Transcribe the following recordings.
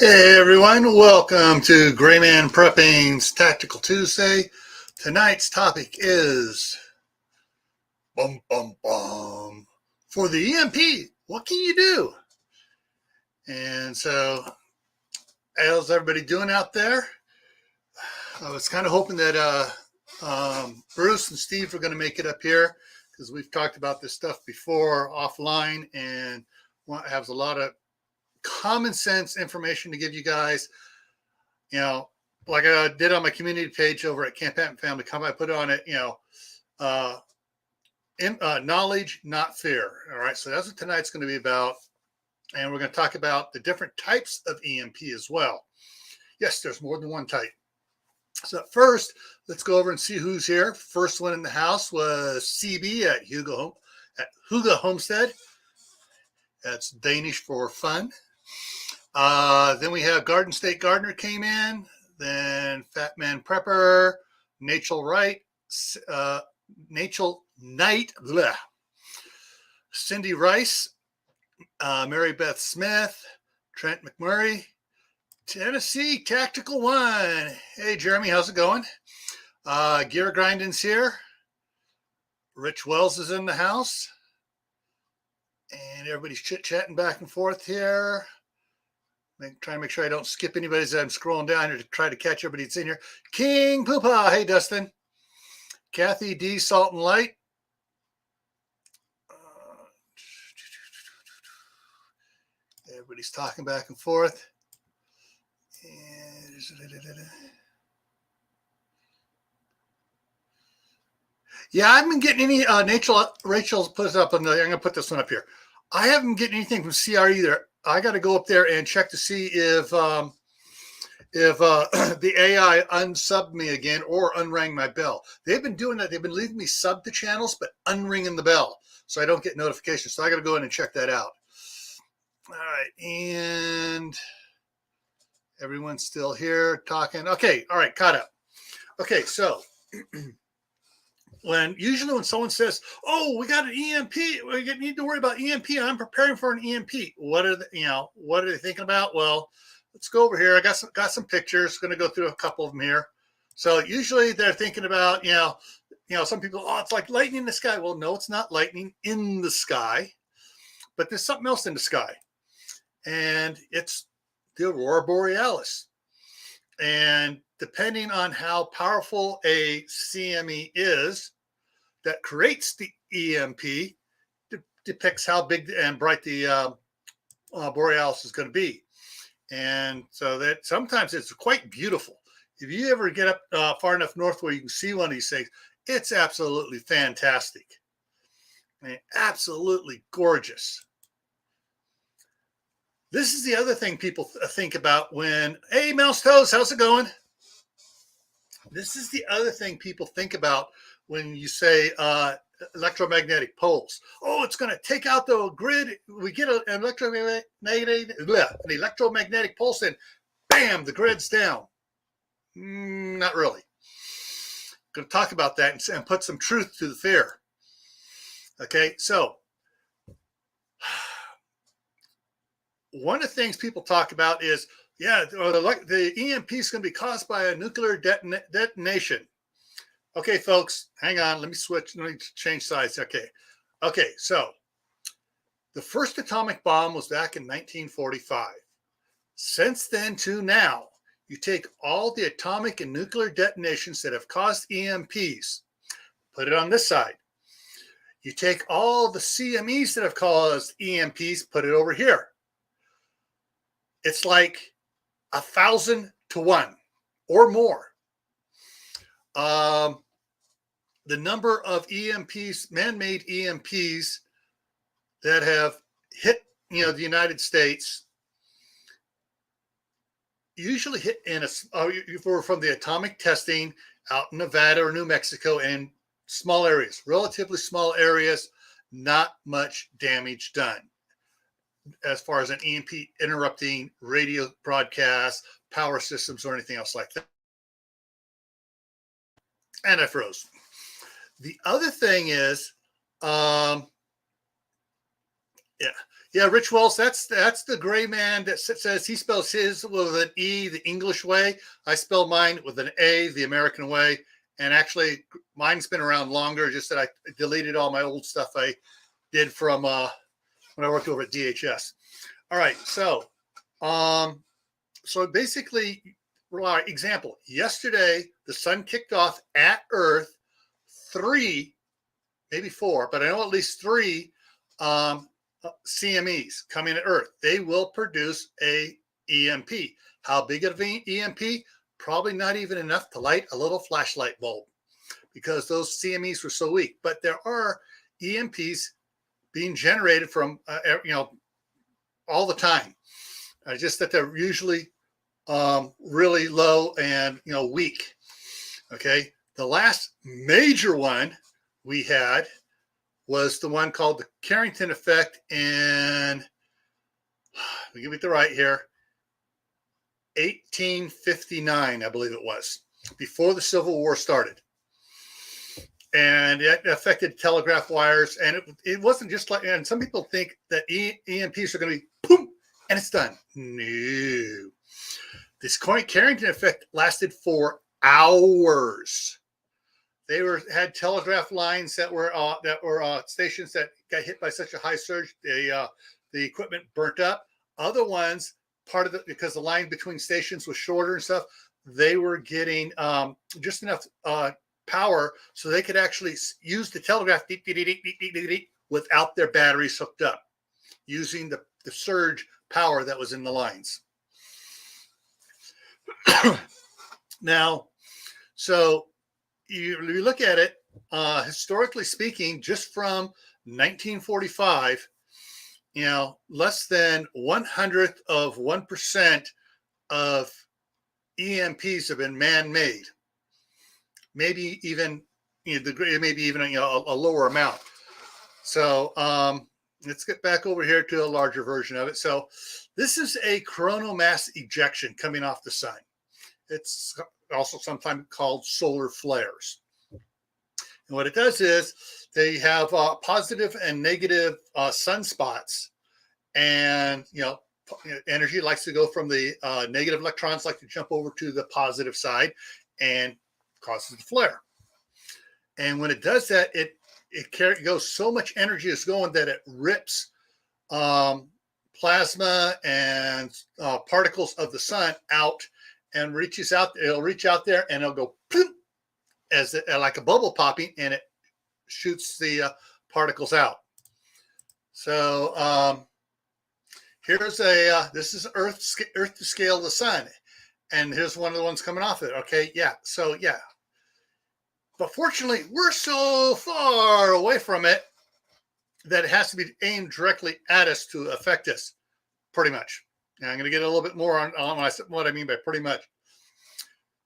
Hey everyone, welcome to GrayManPrepping's Tactical Tuesday. Tonight's topic is bum bum bum. For the EMP, what can you do? And so, how's everybody doing out there? I was kind of hoping that Bruce and Steve were going to make it up here because we've talked about this stuff before offline and has a lot of common sense information to give you guys. You know, like I did on my community page over at Camp Patton Family Come, I put on it, knowledge, not fear. All right. So that's what tonight's going to be about. And we're going to talk about the different types of EMP as well. Yes, there's more than one type. So first, let's go over and see who's here. First one in the house was CB at Huga Homestead. That's Danish for fun. Then we have Garden State Gardener came in. Then Fat Man Prepper, Nachel Wright, Nachel Knight, bleh. Cindy Rice, Mary Beth Smith, Trent McMurray, Tennessee Tactical One. Hey Jeremy, how's it going? Gear Grinding's here. Rich Wells is in the house. And everybody's chit-chatting back and forth here. Trying to make sure I don't skip anybody as I'm scrolling down here to try to catch everybody that's in here. King Poopa. Hey, Dustin. Kathy D. Salt and Light. Everybody's talking back and forth. Yeah, I haven't been getting any. Rachel's put it up. I'm going to put this one up here. I haven't been getting anything from CR either. I got to go up there and check to see if the AI unsubbed me again or unrang my bell. They've been doing that. They've been leaving me sub to channels, but unringing the bell, so I don't get notifications. So I got to go in and check that out. All right, and everyone's still here talking. Okay, all right, caught up. Okay, so usually when someone says, "Oh, we got an EMP, we need to worry about EMP," I'm preparing for an EMP. What are they thinking about? Well, let's go over here. I got some pictures. Going to go through a couple of them here. So usually they're thinking about, some people, oh, it's like lightning in the sky. Well, no, it's not lightning in the sky, but there's something else in the sky, and it's the aurora borealis. And depending on how powerful a CME is that creates the EMP, depicts how big and bright the borealis is going to be. And so that sometimes it's quite beautiful. If you ever get up far enough north where you can see one of these things, it's absolutely fantastic. I mean, absolutely gorgeous. This is the other thing people think about when, hey, Mouse Toes, how's it going? This is the other thing people think about when you say electromagnetic poles. Oh, it's going to take out the grid. We get an electromagnetic pulse and bam, the grid's down. Not really. I'm going to talk about that and put some truth to the fear. Okay, so one of the things people talk about is, the EMP is going to be caused by a nuclear detonation. Okay, folks, hang on. Let me change sides. Okay, so the first atomic bomb was back in 1945. Since then to now, you take all the atomic and nuclear detonations that have caused EMPs, put it on this side. You take all the CMEs that have caused EMPs, put it over here. It's like 1,000 to 1 or more. The number of EMPs, man-made EMPs that have hit, the United States, usually hit from the atomic testing out in Nevada or New Mexico and small areas, relatively small areas, not much damage done as far as an EMP interrupting radio broadcasts, power systems, or anything else like that. And I froze. The other thing is, Yeah, Rich Wells, that's the gray man that says he spells his with an E, the English way. I spell mine with an A, the American way. And actually, mine's been around longer, just that I deleted all my old stuff I did from when I worked over at DHS. All right, so basically, example, yesterday, the sun kicked off at Earth 3, maybe 4, but I know at least 3 CMEs coming at Earth. They will produce a EMP. How big of an EMP? Probably not even enough to light a little flashlight bulb because those CMEs were so weak. But there are EMPs being generated from, all the time. Just that they're usually really low and, weak. Okay. The last major one we had was the one called the Carrington effect in, let me give it the right here, 1859, I believe it was, before the Civil War started. And it affected telegraph wires. And it wasn't just like, and some people think that EMPs are going to be boom, and it's done. No. This Carrington effect lasted for hours. They had telegraph lines that were stations that got hit by such a high surge, the equipment burnt up. Other ones, because the line between stations was shorter and stuff, they were getting just enough power so they could actually use the telegraph without their batteries hooked up, using the surge power that was in the lines. Now, so you look at it, historically speaking, just from 1945, less than 1/100th of 1% of EMPs have been man-made. Maybe even a lower amount. So let's get back over here to a larger version of it. So this is a coronal mass ejection coming off the sun. It's also sometimes called solar flares. And what it does is they have positive and negative sunspots, and energy likes to go from the negative electrons, like to jump over to the positive side, and causes a flare. And when it does that, it goes, so much energy is going that it rips plasma and particles of the sun out and reaches out. It'll reach out there and it'll go as like a bubble popping, and it shoots the particles out. So here's this is Earth to scale the sun, and here's one of the ones coming off it. Okay, yeah. So yeah. But fortunately, we're so far away from it that it has to be aimed directly at us to affect us, pretty much. And I'm going to get a little bit more on what I mean by pretty much.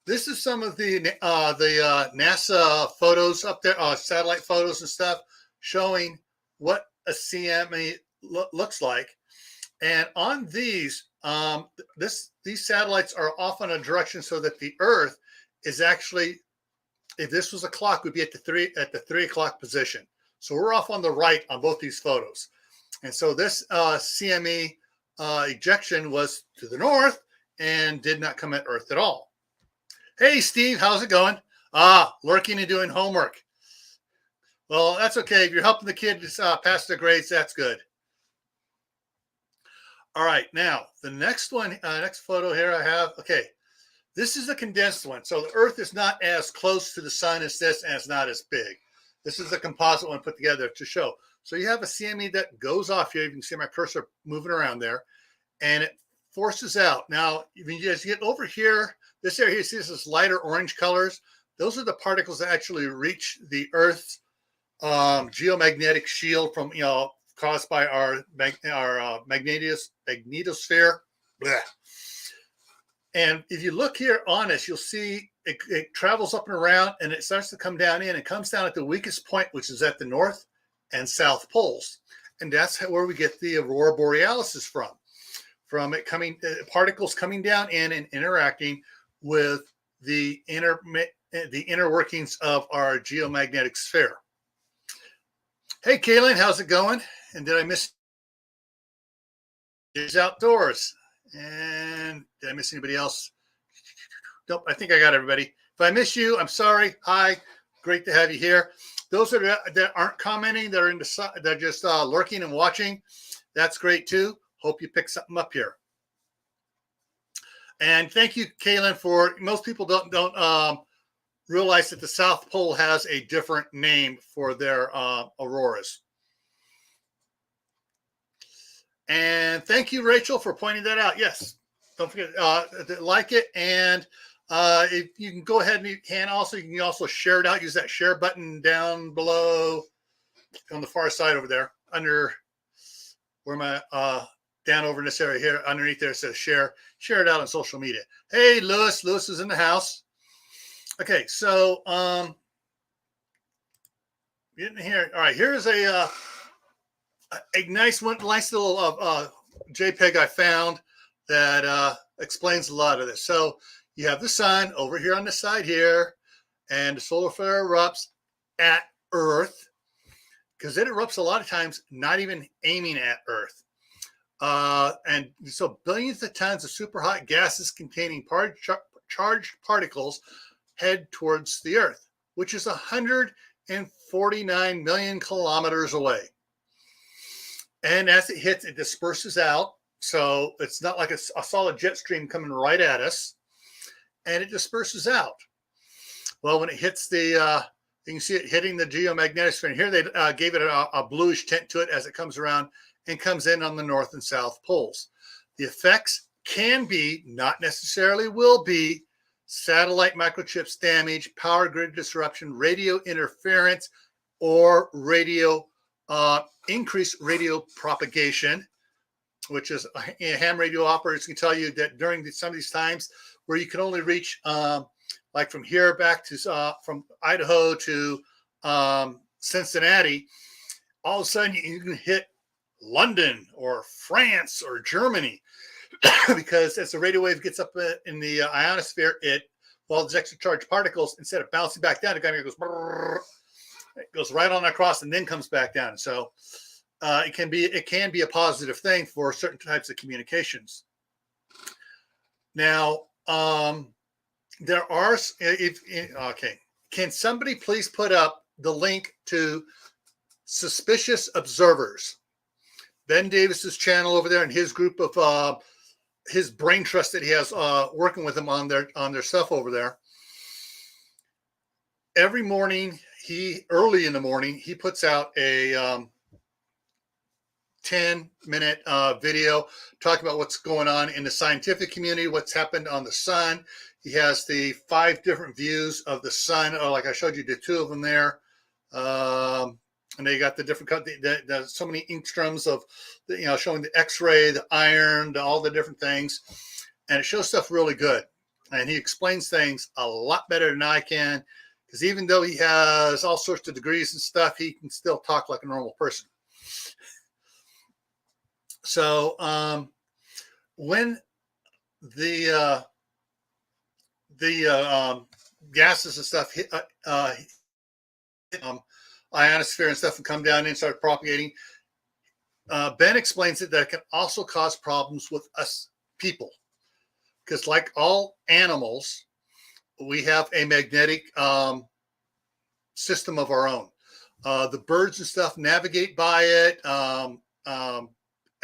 This is some of the NASA photos up there, satellite photos and stuff, showing what a CME looks like. And on these, these satellites are off on a direction so that the Earth is actually, if this was a clock, would be at the 3 o'clock position. So we're off on the right on both these photos. And so this CME ejection was to the north and did not come at Earth at all. Hey, Steve, how's it going? Lurking and doing homework. Well, that's okay. If you're helping the kids pass their grades, that's good. All right, now the next one, next photo here I have. Okay, this is a condensed one. So the Earth is not as close to the sun as this, and it's not as big. This is a composite one put together to show. So you have a CME that goes off here. You can see my cursor moving around there, and it forces out. Now, when you guys get over here, this area, you see this is lighter orange colors. Those are the particles that actually reach the Earth's geomagnetic shield from, caused by our magnetosphere. Blah. And if you look here on us, you'll see it travels up and around, and it starts to come down in. It comes down at the weakest point, which is at the north and south poles. And that's where we get the aurora borealis from it coming, particles coming down in and interacting with the inner workings of our geomagnetic sphere. Hey, Kaylin, how's it going? And did I miss is outdoors. And did I miss anybody else? Nope, I think I got everybody. If I miss you, I'm sorry. Hi, great to have you here. Those that aren't commenting, that are in the, they're just lurking and watching. That's great too. Hope you pick something up here. And thank you, Kaylin, for most people don't realize that the South Pole has a different name for their auroras. And thank you, Rachel, for pointing that out. Yes, don't forget to like it. And if you can go ahead and you can also share it out. Use that share button down below on the far side over there under where my down over in this area here underneath there it says share it out on social media. Hey, Lewis is in the house. Okay, so getting here. All right, here's a nice little JPEG I found that explains a lot of this. So you have the sun over here on the side here, and the solar flare erupts at Earth, because it erupts a lot of times not even aiming at Earth. And so billions of tons of super hot gases containing charged particles head towards the Earth, which is 149 million kilometers away. And as it hits, it disperses out. So it's not like a solid jet stream coming right at us. And it disperses out. Well, when it hits the, you can see it hitting the geomagnetic sphere. And here they gave it a bluish tint to it as it comes around and comes in on the north and south poles. The effects can be, not necessarily will be, satellite microchips damage, power grid disruption, radio interference, or increased radio propagation, which is ham radio operators can tell you that during some of these times where you can only reach like from here back to from Idaho to Cincinnati, all of a sudden you can hit London or France or Germany because as the radio wave gets up in the ionosphere, all these extra charged particles, instead of bouncing back down, it kind of goes, it goes right on across and then comes back down. So it can be a positive thing for certain types of communications. Now, there are, okay. Can somebody please put up the link to Suspicious Observers? Ben Davis's channel over there and his group of his brain trust that he has working with him on their stuff over there. Every morning, early in the morning, he puts out a 10-minute video talking about what's going on in the scientific community, what's happened on the sun. He has the 5 different views of the sun, like I showed you the 2 of them there. And they got the different, so many angstroms of, showing the X-ray, the iron, all the different things. And it shows stuff really good. And he explains things a lot better than I can, because even though he has all sorts of degrees and stuff, he can still talk like a normal person. So when the gases and stuff hit ionosphere and stuff and come down and start propagating, Ben explains that it can also cause problems with us people, because like all animals, we have a magnetic system of our own. The birds and stuff navigate by it.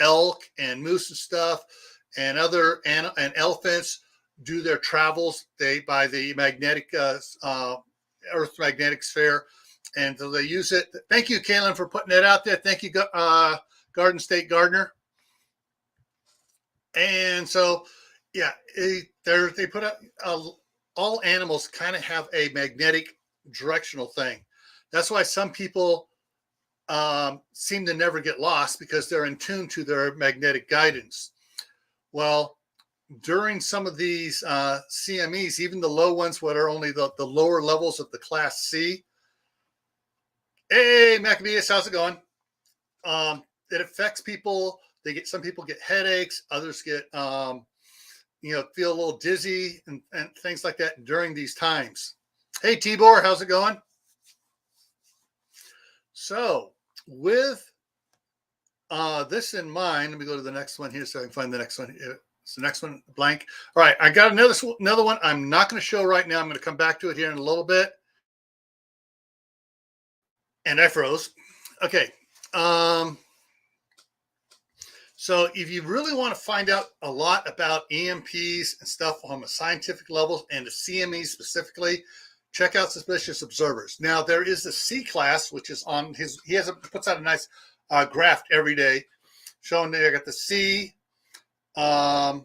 Elk and moose and stuff, and and elephants do their travels by the magnetic Earth's magnetic sphere. And so they use it. Thank you, Kaylin, for putting that out there. Thank you, Garden State Gardener. And so, yeah, they put out all animals kind of have a magnetic directional thing. That's why some people seem to never get lost, because they're in tune to their magnetic guidance. Well, during some of these CMEs, even the low ones, what are only the lower levels of the Class C. Hey, Maccabeus, how's it going? It affects people. Some people get headaches. Others get, feel a little dizzy and things like that during these times. Hey, Tibor, how's it going? So with this in mind, let me go to the next one here so I can find the next one. It's the next one, blank. All right, I got another one. I'm not going to show right now. I'm going to come back to it here in a little bit. And I froze. Okay. So if you really want to find out a lot about EMPs and stuff on a scientific level and the CME specifically, check out Suspicious Observers. Now there is the C class, which is on his. Puts out a nice graph every day, showing there. I got the C, then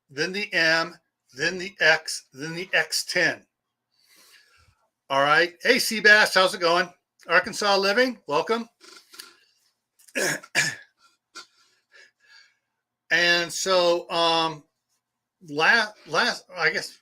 the M, then the X, then the X10. All right. Hey, Seabass, how's it going? Arkansas Living, welcome. And so last I guess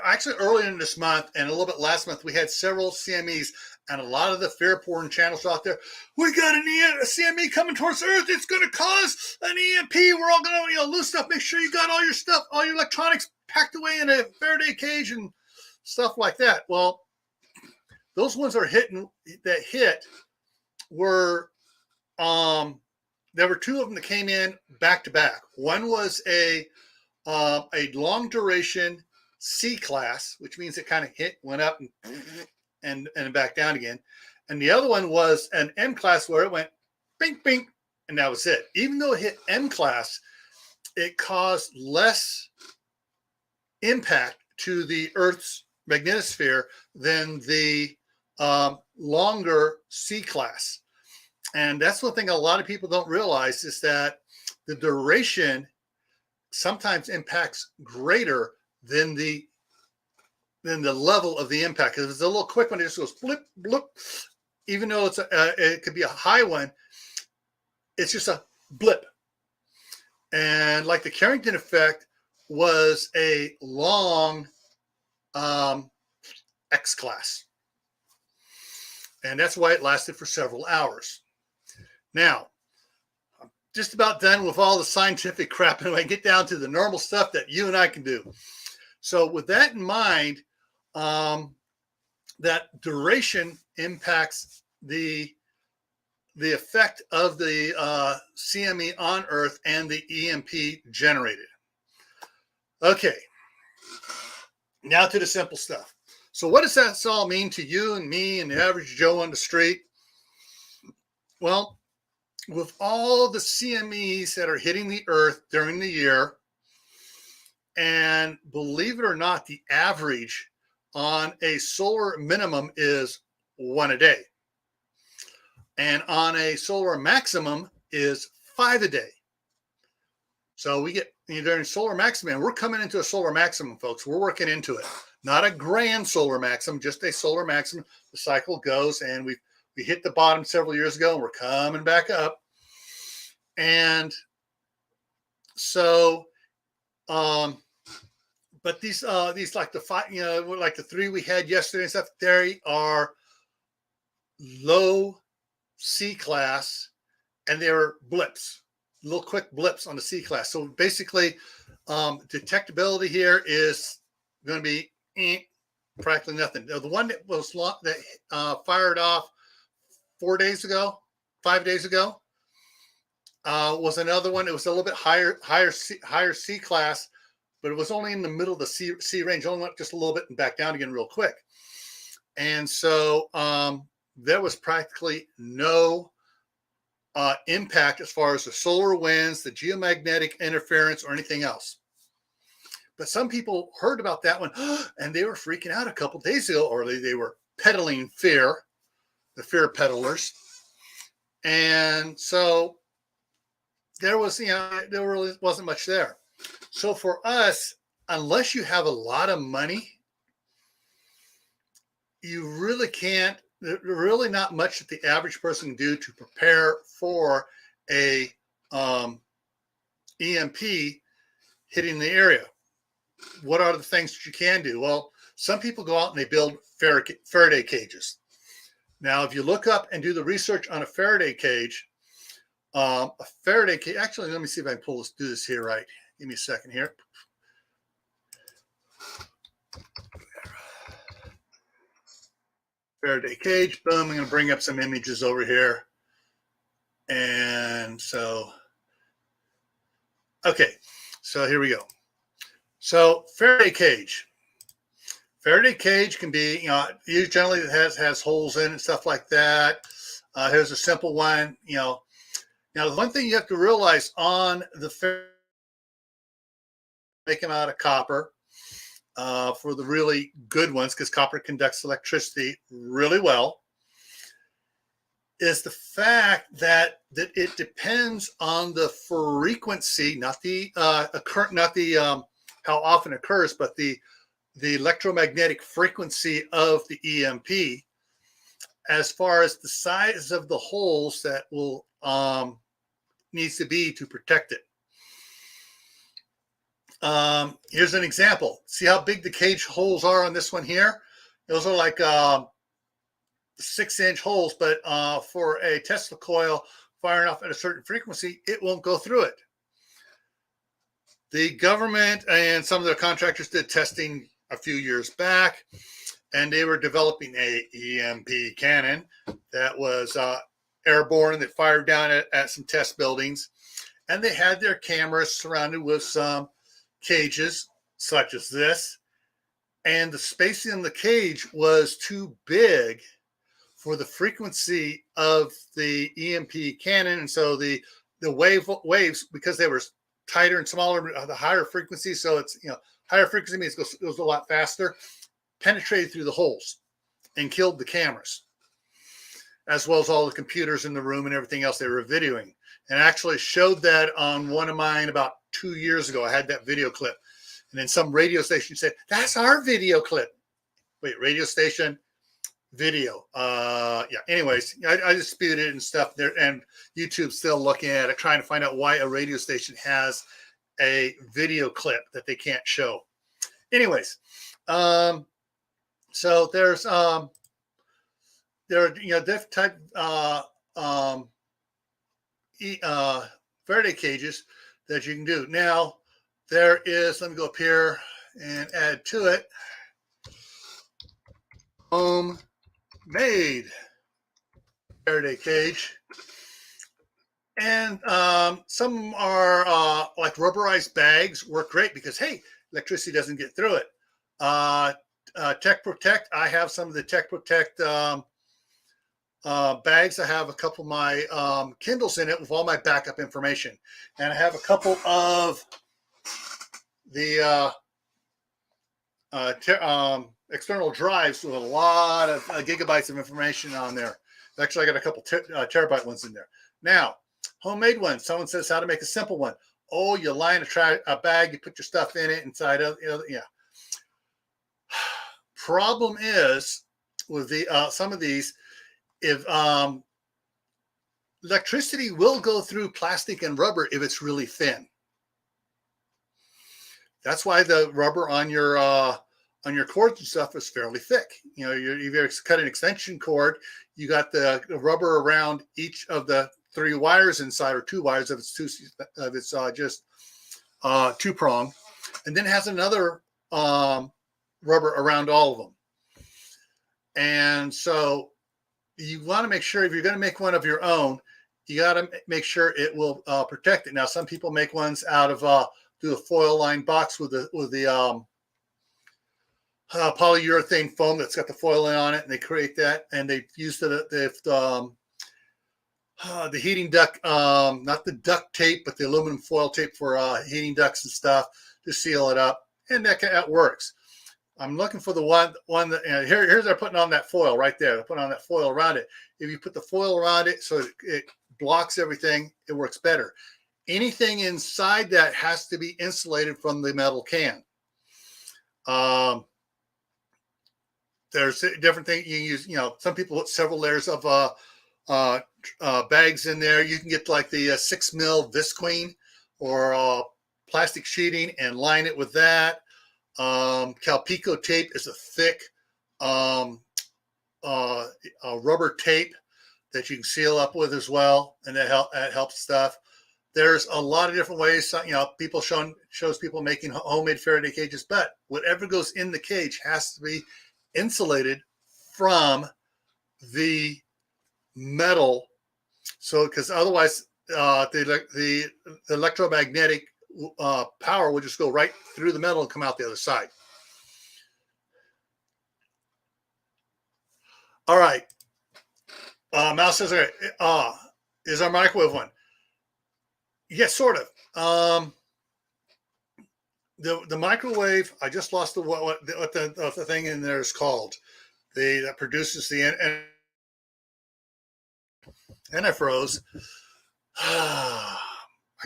actually earlier in this month and a little bit last month, we had several CMEs and a lot of the fear porn channels out there. We got a CME coming towards Earth. It's going to cause an EMP. We're all going to lose stuff. Make sure you got all your stuff, all your electronics packed away in a Faraday cage and stuff like that. Well, those ones that hit were there were two of them that came in back to back. One was a long duration C class, which means it kind of went up and back down again. And the other one was an M class where it went bing, bing, and that was it. Even though it hit M class, it caused less impact to the Earth's magnetosphere than the longer C class. And that's one thing a lot of people don't realize is that the duration sometimes impacts greater than the level of the impact. Because if it's a little quick one, it just goes blip, blip. Even though it could be a high one, it's just a blip. And like the Carrington effect was a long X class. And that's why it lasted for several hours. Now, I'm just about done with all the scientific crap, and I get down to the normal stuff that you and I can do. So with that in mind, that duration impacts the effect of the CME on Earth and the EMP generated. Okay, now to the simple stuff. So what does that all mean to you and me and the average Joe on the street? Well, with all the CMEs that are hitting the Earth during the year, and believe it or not, the average on a solar minimum is 1 a day. And on a solar maximum is 5 a day. So we get during solar maximum, we're coming into a solar maximum, folks. We're working into it. Not a grand solar maximum, just a solar maximum. The cycle goes, and we hit the bottom several years ago, and we're coming back up. And so, but these like the five, like the three we had yesterday and stuff, they are low C class, and they were blips, little quick blips on the C class. So basically, detectability here is going to be practically nothing. The one that was fired off 5 days ago, was another one. It was a little bit higher C class, but it was only in the middle of the C range. Only went just a little bit and back down again real quick. And so there was practically no impact as far as the solar winds, the geomagnetic interference, or anything else. But some people heard about that one and they were freaking out a couple of days ago, or they were peddling fear, the fear peddlers. And so there really wasn't much there. So for us, unless you have a lot of money, you really can't, really not much that the average person can do to prepare for a EMP hitting the area. What are the things that you can do? Well, some people go out and they build Faraday cages. Now, if you look up and do the research on a Faraday cage, actually, let me see if I can do this here right. Give me a second here. Faraday cage, boom, I'm going to bring up some images over here. And so, okay, so here we go. So Faraday cage. Faraday cage can be, generally it has holes in it and stuff like that. Here's a simple one, Now, the one thing you have to realize on the Faraday, make them out of copper for the really good ones, because copper conducts electricity really well, is the fact that it depends on the frequency, not the how often it occurs, but the electromagnetic frequency of the EMP, as far as the size of the holes that will needs to be to protect it. Here's an example. See how big the cage holes are on this one here? Those are like 6-inch holes, but for a Tesla coil firing off at a certain frequency, it won't go through it. The government and some of their contractors did testing a few years back, and they were developing a EMP cannon that was airborne, that fired down at some test buildings. And they had their cameras surrounded with some cages such as this. And the spacing in the cage was too big for the frequency of the EMP cannon. And so the waves, because they were tighter and smaller, the higher frequency, so it's, higher frequency means it goes a lot faster, penetrated through the holes and killed the cameras, as well as all the computers in the room and everything else they were videoing. And I actually showed that on one of mine about 2 years ago. I had that video clip. And then some radio station said, "That's our video clip." Wait, radio station, video. Yeah, anyways, I disputed it and stuff there. And YouTube's still looking at it, trying to find out why a radio station has a video clip that they can't show. Anyways, so there's there are different type Faraday cages that you can do. Now there is, let me go up here and add to it, homemade Faraday cage. And some are like rubberized bags, work great because, hey, electricity doesn't get through it. Tech Protect, I have some of the Tech Protect bags. I have a couple of my Kindles in it with all my backup information. And I have a couple of the external drives with a lot of gigabytes of information on there. Actually, I got a couple terabyte ones in there. Now, homemade ones. Someone says how to make a simple one. Oh, you line a bag, you put your stuff in it inside of, yeah. Problem is with the some of these, if electricity will go through plastic and rubber if it's really thin. That's why the rubber on your cords and stuff is fairly thick. You cut an extension cord, you got the rubber around each of the 3 wires inside, or 2 wires if it's just 2-prong, and then it has another rubber around all of them. And so you want to make sure, if you're going to make one of your own, you got to make sure it will protect it. Now, some people make ones out of do a foil lined box with the polyurethane foam that's got the foil on it, and they create that, and they use the heating duct, not the duct tape, but the aluminum foil tape for heating ducts and stuff to seal it up, and that works. I'm looking for the one that, here's they're putting on that foil right there. They're putting on that foil around it. If you put the foil around it so it blocks everything, it works better. Anything inside that has to be insulated from the metal can. There's different things you can use. Some people put several layers of bags in there. You can get like the 6 mil Visqueen or plastic sheeting and line it with that. Calpico tape is a thick rubber tape that you can seal up with as well, and that helps stuff. There's a lot of different ways. People shows people making homemade Faraday cages, but whatever goes in the cage has to be insulated from the metal So, because otherwise, the electromagnetic power will just go right through the metal and come out the other side. All right. Mal says, is our microwave one? Yes, sort of. The microwave, I just lost what the thing in there is called. That produces the and I froze. I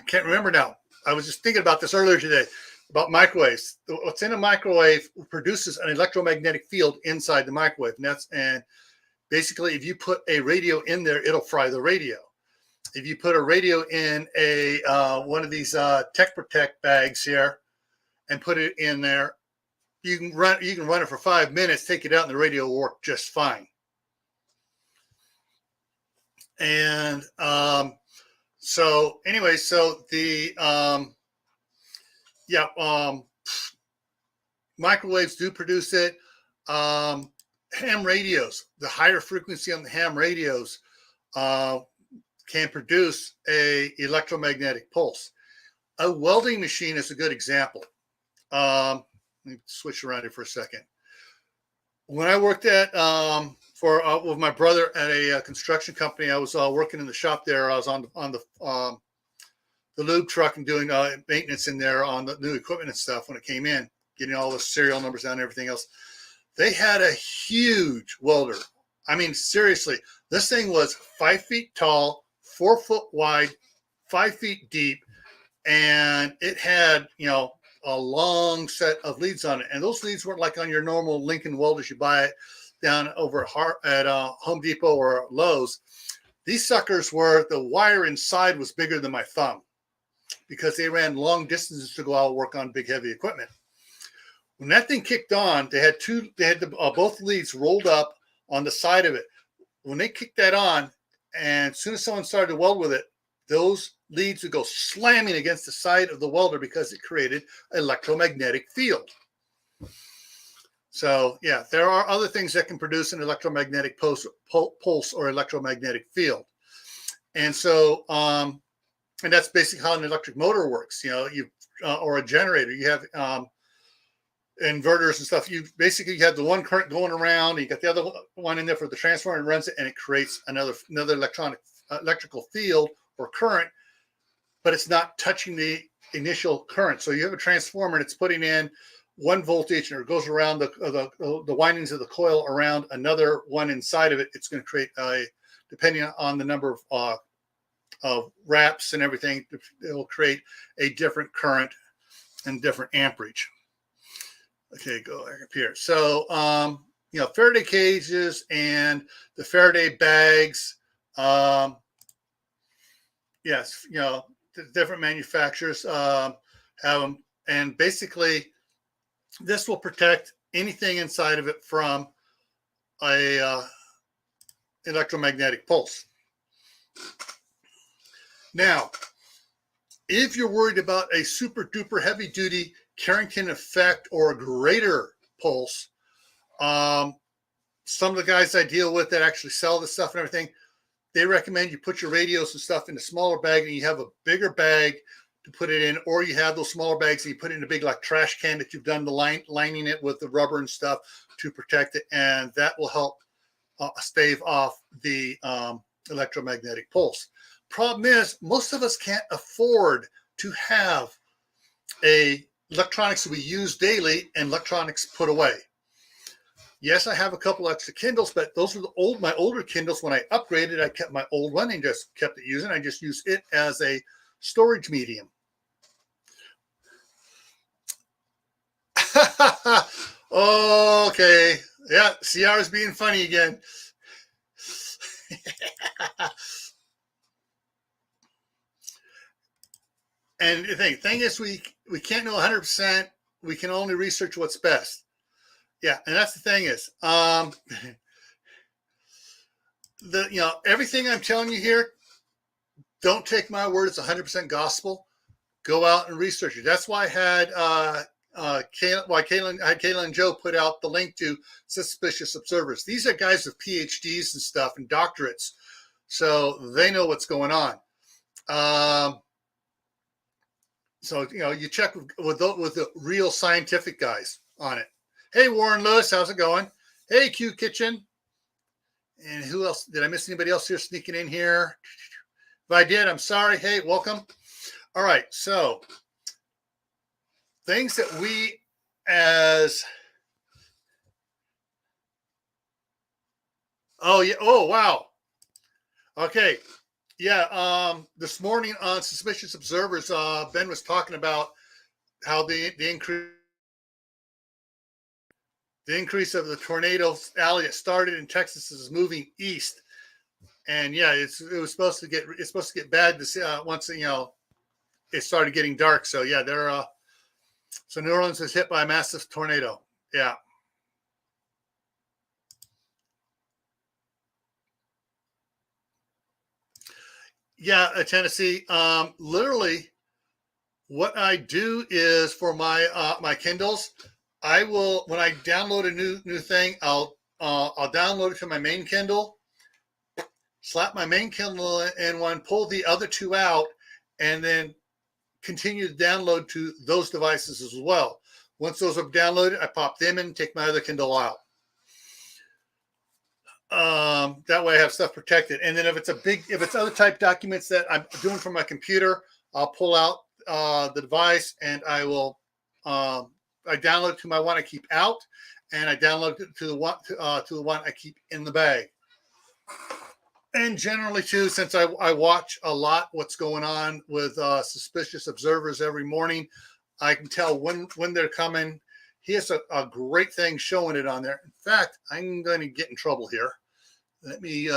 can't remember now. I was just thinking about this earlier today about microwaves. What's in a microwave produces an electromagnetic field inside the microwave, and basically, if you put a radio in there, it'll fry the radio. If you put a radio in a one of these Tech Protect bags here and put it in there, you can run it for 5 minutes, take it out, and the radio will work just fine. And so anyway, so the microwaves do produce it. Ham radios, the higher frequency on the ham radios can produce a electromagnetic pulse. A welding machine is a good example. Let me switch around here for a second. When I worked at with my brother at a construction company, I was working in the shop there. I was on the lube truck and doing maintenance in there on the new equipment and stuff when it came in, getting all the serial numbers down and everything else. They had a huge welder. I mean, seriously, this thing was 5 feet tall, 4 foot wide, 5 feet deep, and it had, a long set of leads on it. And those leads weren't like on your normal Lincoln welders you buy it down over at Home Depot or Lowe's. These suckers were, the wire inside was bigger than my thumb because they ran long distances to go out and work on big, heavy equipment. When that thing kicked on, they had both leads rolled up on the side of it. When they kicked that on, and as soon as someone started to weld with it, those leads would go slamming against the side of the welder because it created an electromagnetic field. So, yeah, there are other things that can produce an electromagnetic pulse or electromagnetic field. And so, and that's basically how an electric motor works, or a generator. You have inverters and stuff. You basically have the one current going around, and you got the other one in there for the transformer, and runs it, and it creates another electrical field or current, but it's not touching the initial current. So you have a transformer and it's putting in one voltage, and it goes around the windings of the coil around another one inside of it. It's going to create depending on the number of wraps and everything, it will create a different current and different amperage. Okay, go back up here. So, Faraday cages and the Faraday bags. Yes, the different manufacturers have them. And basically, this will protect anything inside of it from a electromagnetic pulse. Now, if you're worried about a super duper heavy duty Carrington effect or a greater pulse, some of the guys I deal with that actually sell this stuff and everything, they recommend you put your radios and stuff in a smaller bag, and you have a bigger bag to put it in, or you have those smaller bags and you put it in a big like trash can that you've done the lining it with the rubber and stuff to protect it, and that will help stave off the electromagnetic pulse. Problem is, most of us can't afford to have electronics that we use daily and electronics put away. Yes, I have a couple extra Kindles, but those are my older Kindles. When I upgraded, I kept my old one and just kept it using. I just use it as a storage medium. Okay. Yeah, CR's being funny again. And the thing is, we can't know 100%. We can only research what's best. Yeah, and that's the thing is, everything I'm telling you here, don't take my word. It's 100% gospel. Go out and research it. That's why I had Kayla and Joe put out the link to Suspicious Observers. These are guys with PhDs and stuff and doctorates so they know what's going on. So, you check with the real scientific guys on it. Hey, Warren Lewis, how's it going? Hey, Q Kitchen. And who else? Did I miss anybody else here sneaking in here? If I did, I'm sorry. Hey, welcome. All right. So things that we oh, yeah. Oh, wow. Okay. Yeah. This morning on Suspicious Observers, Ben was talking about how the increase of the tornado alley that started in Texas is moving east. And yeah, it's supposed to get bad this once it started getting dark. So yeah, so New Orleans was hit by a massive tornado. Yeah. Yeah, Tennessee. Literally, what I do is for my Kindles, I will, when I download a new thing, I'll download it to my main Kindle, slap my main Kindle in one, pull the other two out, and then continue to download to those devices as well. Once those are downloaded, I pop them in, take my other Kindle out. That way I have stuff protected. And then if it's other type documents that I'm doing from my computer, I'll pull out the device and I will, I download it to my one I keep out, and I download it to the one I keep in the bag. And generally too, since I watch a lot what's going on with Suspicious Observers every morning, I can tell when they're coming. He has a great thing showing it on there. In fact, I'm going to get in trouble here. Let me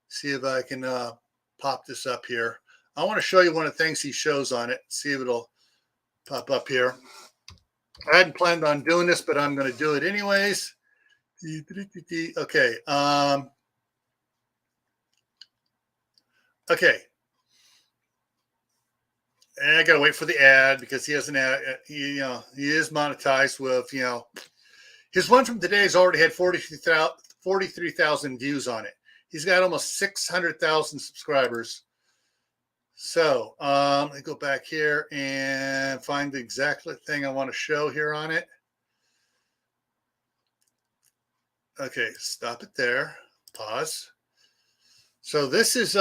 see if I can pop this up here. I want to show you one of the things he shows on it. See if it'll pop up here. I hadn't planned on doing this, but I'm going to do it anyways. Okay. Okay. And I got to wait for the ad because he has an ad. He is monetized with, his one from today has already had 43,000 views on it. He's got almost 600,000 subscribers. So let me go back here and find the exact thing I want to show here on it. Okay, stop it there. Pause. So this is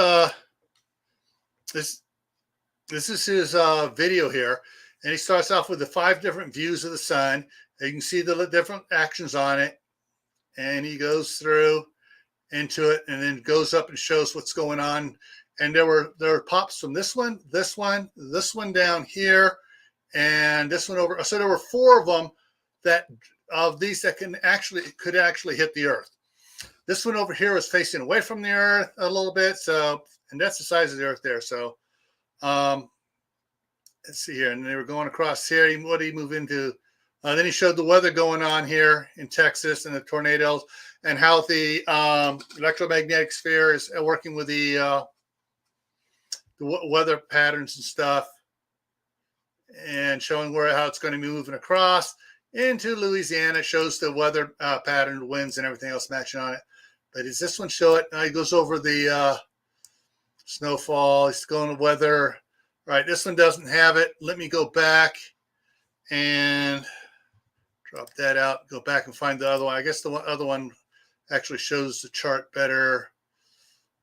this is his video here, and he starts off with the 5 different views of the sun. You can see the different actions on it, and he goes through into it, and then goes up and shows what's going on. And there were pops from this one down here, and this one over. So there were 4 of them that could actually hit the earth. This one over here is facing away from the earth a little bit. So, and that's the size of the earth there. So, let's see here. And they were going across here. What did he move into? Then he showed the weather going on here in Texas and the tornadoes, and how the electromagnetic sphere is working with the weather patterns and stuff, and showing how it's going to be moving across into Louisiana. It shows the weather pattern, winds, and everything else matching on it. But does this one show it? He goes over the snowfall. He's going to weather. All right, this one doesn't have it. Let me go back and drop that out. Go back and find the other one. I guess the other one actually shows the chart better.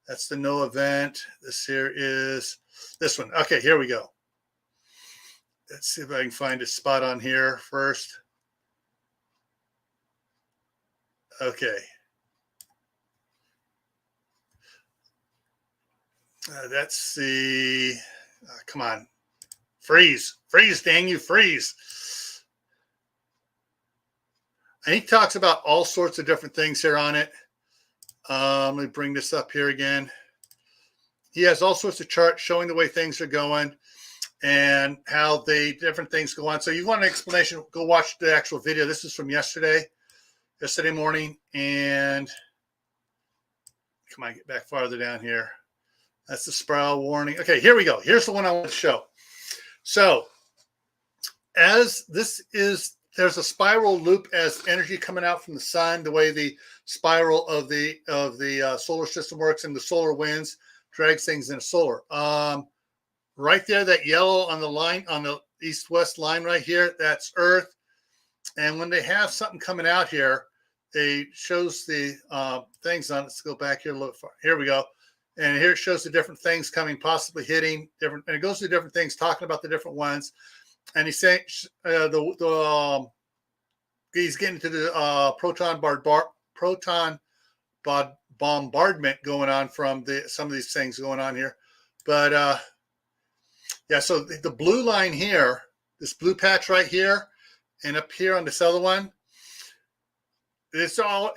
That's the no event. This here is this one. Okay, here we go. Let's see if I can find a spot on here first. Okay. That's the, come on. Freeze, dang you, freeze. And he talks about all sorts of different things here on it. Let me bring this up here again. He has all sorts of charts showing the way things are going and how the different things go on. So you want an explanation, go watch the actual video. This is from yesterday morning. And come on, get back farther down here. That's the spiral warning. Okay, here we go. Here's the one I want to show. So as this is there's a spiral loop as energy coming out from the sun, the way the spiral of the solar system works, and the solar winds drags things into solar. Right there, that yellow on the line, on the east-west line right here, that's Earth. And when they have something coming out here, it shows the things on. Let's go back here a little far. Here we go. And here it shows the different things coming, possibly hitting different, and it goes through different things, talking about the different ones. And he's saying he's getting to the proton bombardment going on from some of these things going on here. But yeah, so the blue line here, this blue patch right here, and up here on this other one, it's all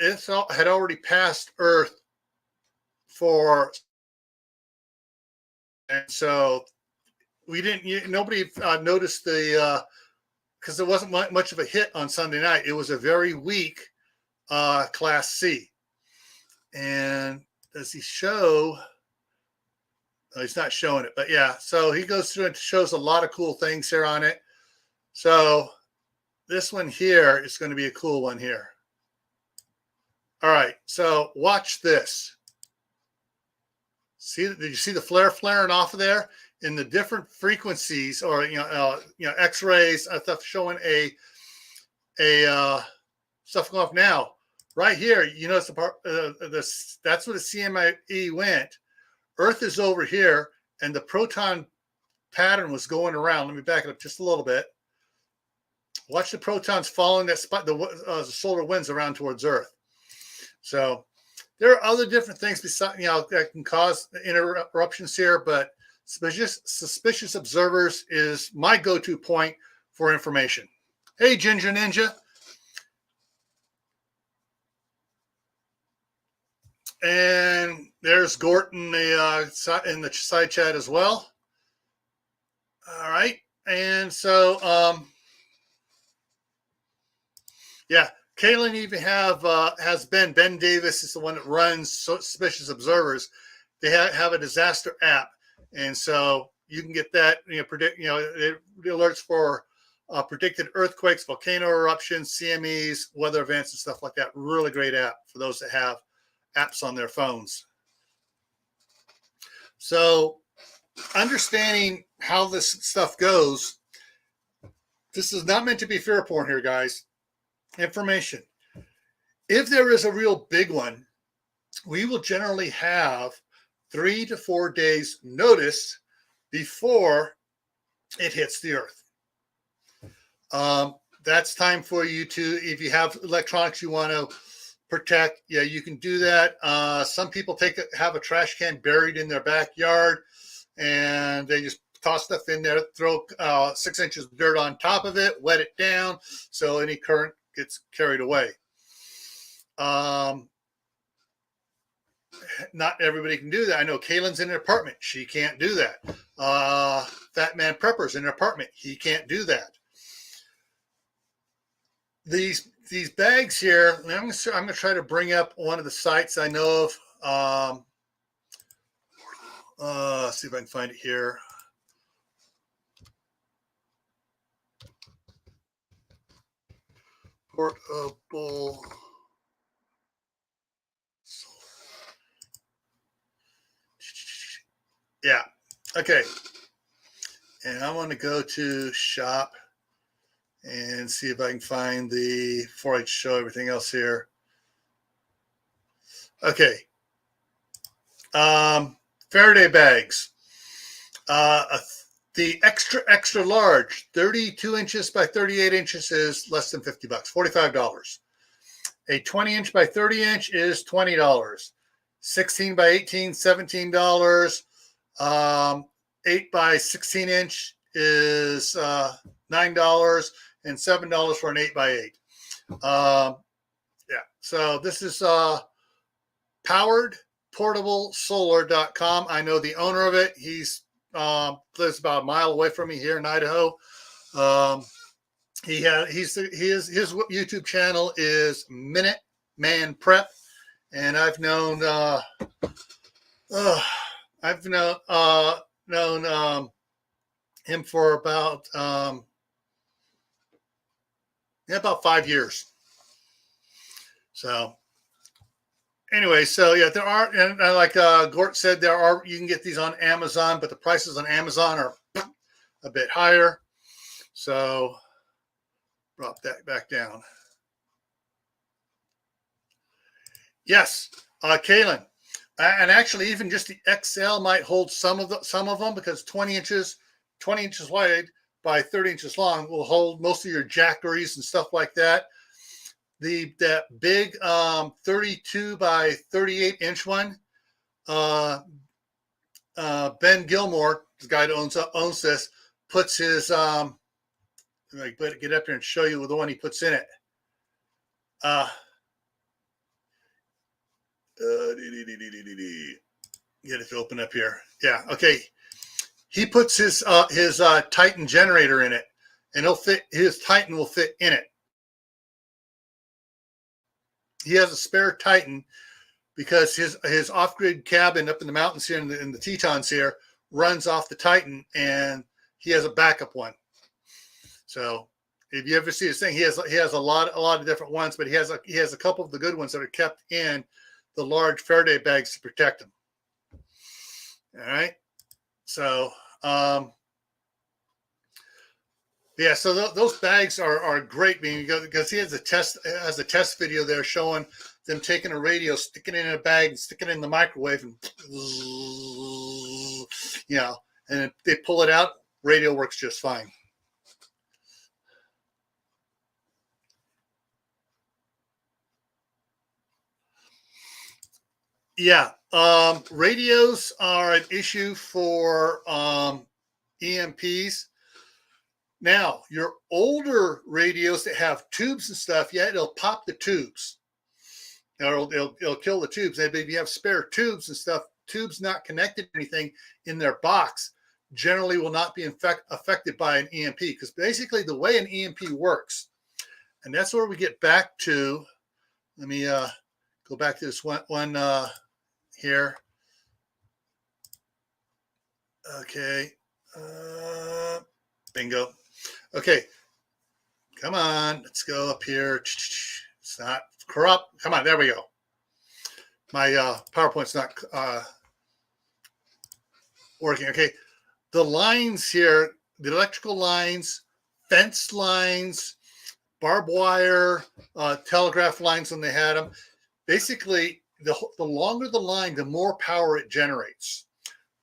had already passed Earth and so we didn't. Nobody noticed because there wasn't much of a hit on Sunday night. It was a very weak Class C. And does he show? No, he's not showing it, but yeah. So he goes through and shows a lot of cool things here on it. So this one here is going to be a cool one here. All right, so watch this. Did you see the flare flaring off of there? In the different frequencies, or X-rays, stuff showing a stuff going off now. Right here, you notice the part. That's where the CME went. Earth is over here, and the proton pattern was going around. Let me back it up just a little bit. Watch the protons following that spot, the solar winds around towards Earth. So there are other different things besides, that can cause interruptions here, but suspicious observers is my go-to point for information. Hey, Ginger Ninja. And there's Gort in the side chat as well. All right. And so, yeah, Kaylin even has Ben Davis is the one that runs Suspicious Observers. They have a disaster app. And so you can get that, it alerts for predicted earthquakes, volcano eruptions, CMEs, weather events, and stuff like that. Really great app for those that have apps on their phones. So understanding how this stuff goes, this is not meant to be fear porn here, guys. Information. If there is a real big one, we will generally have 3 to 4 days notice before it hits the Earth. That's time for you to, if you have electronics you want to protect, yeah, you can do that. Some people have a trash can buried in their backyard, and they just toss stuff in there, throw 6 inches of dirt on top of it, wet it down, so any current gets carried away. Not everybody can do that. I know Kaylin's in an apartment. She can't do that. Fat Man Prepper's in an apartment. He can't do that. These bags here, I'm going to try to bring up one of the sites I know of. See if I can find it here. Portable. Yeah. Okay. And I want to go to shop and see if I can find before I show everything else here. Okay. Faraday bags. The extra large, 32 inches by 38 inches is less than $50, $45. A 20-inch by 30-inch is $20. 16 by 18, $17. 8 by 16-inch is $9, and $7 for an 8 by 8. Yeah, so this is poweredportablesolar.com. I know the owner of it. He's lives about a mile away from me here in Idaho. His YouTube channel is Man Prep, and I've known him for about Yeah, about 5 years. So anyway, so yeah, there are, and like Gort said, you can get these on Amazon, but the prices on Amazon are a bit higher. So drop that back down. Yes, Kaylin. And actually, even just the XL might hold some of them, because 20 inches wide by 30 inches long will hold most of your jackeries and stuff like that. That big 32 by 38 inch one, Ben Gilmore, the guy that owns this, puts his get up here and show you the one he puts in it. Get it to open up here. Yeah, okay. He puts his Titan generator in it, and his Titan will fit in it. He has a spare Titan because his off-grid cabin up in the mountains here in the Tetons here runs off the Titan, and he has a backup one. So if you ever see his thing, he has a lot of different ones, but he has a couple of the good ones that are kept in the large Faraday bags to protect them. All right. So yeah, so those bags are great, because he has a test video there showing them taking a radio, sticking it in a bag, and sticking it in the microwave, and and they pull it out. Radio works just fine. Yeah, radios are an issue for EMPs. Now, your older radios that have tubes and stuff, yeah, it'll pop the tubes. Or it'll kill the tubes. And if you have spare tubes and stuff, tubes not connected to anything in their box generally will not be affected by an EMP, because basically the way an EMP works, and that's where we get back to, let me go back to this one here. Okay. Bingo. Okay. Come on. Let's go up here. It's not corrupt. Come on. There we go. My PowerPoint's not working. Okay. The lines here, the electrical lines, fence lines, barbed wire, telegraph lines when they had them. Basically, the longer the line, the more power it generates.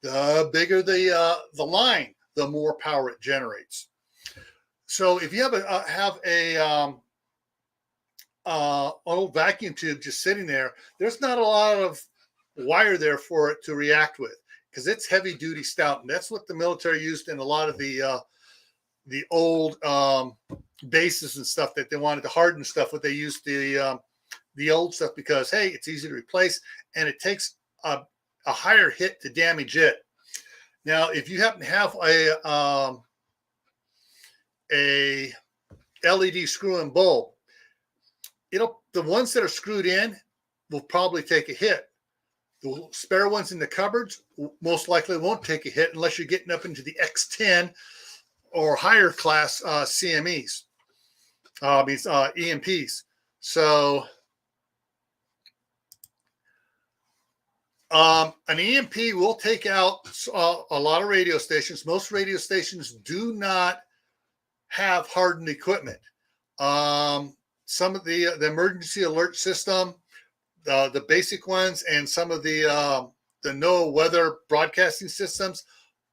The bigger the line, the more power it generates. So if you have a old vacuum tube just sitting there, there's not a lot of wire there for it to react with, because it's heavy duty stout, and that's what the military used in a lot of the old bases and stuff that they wanted to harden stuff. What they used the old stuff, because hey, it's easy to replace, and it takes a higher hit to damage it. Now, if you happen to have a LED screw and bulb, the ones that are screwed in will probably take a hit. The spare ones in the cupboards most likely won't take a hit unless you're getting up into the X10 or higher class CMEs, EMPs. So an EMP will take out a lot of radio stations. Most radio stations do not have hardened equipment. Some of the emergency alert system, the basic ones, and some of the NOAA weather broadcasting systems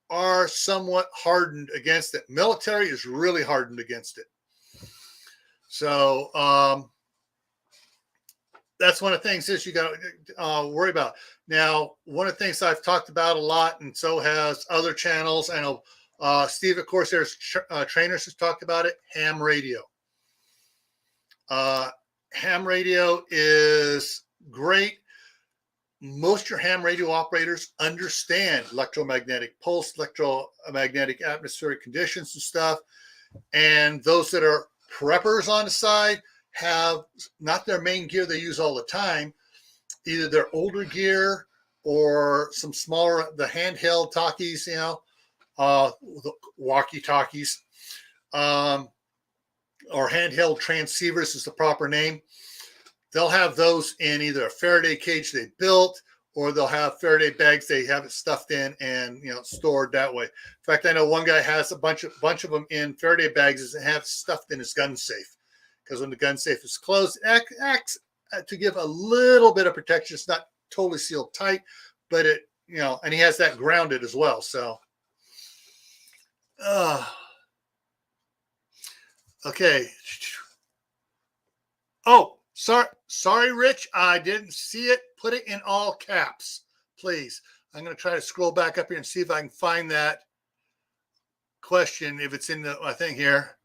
are somewhat hardened against it. Military is really hardened against it. So that's one of the things that you got to worry about. Now, one of the things I've talked about a lot, and so has other channels. I know Steve, of course, there's trainers who's talked about it. Ham radio. Ham radio is great. Most of your ham radio operators understand electromagnetic pulse, electromagnetic atmospheric conditions and stuff. And those that are preppers on the side have not their main gear they use all the time, either their older gear or some smaller, the handheld talkies, the walkie-talkies. or handheld transceivers is the proper name. They'll have those in either a Faraday cage they built, or they'll have Faraday bags they have it stuffed in and stored that way. In fact, I know one guy has a bunch of them in Faraday bags and have stuffed in his gun safe, because when the gun safe is closed, it acts to give a little bit of protection. It's not totally sealed tight, but it and he has that grounded as well. So, okay. Oh, sorry, Rich. I didn't see it. Put it in all caps, please. I'm going to try to scroll back up here and see if I can find that question, if it's in the thing here.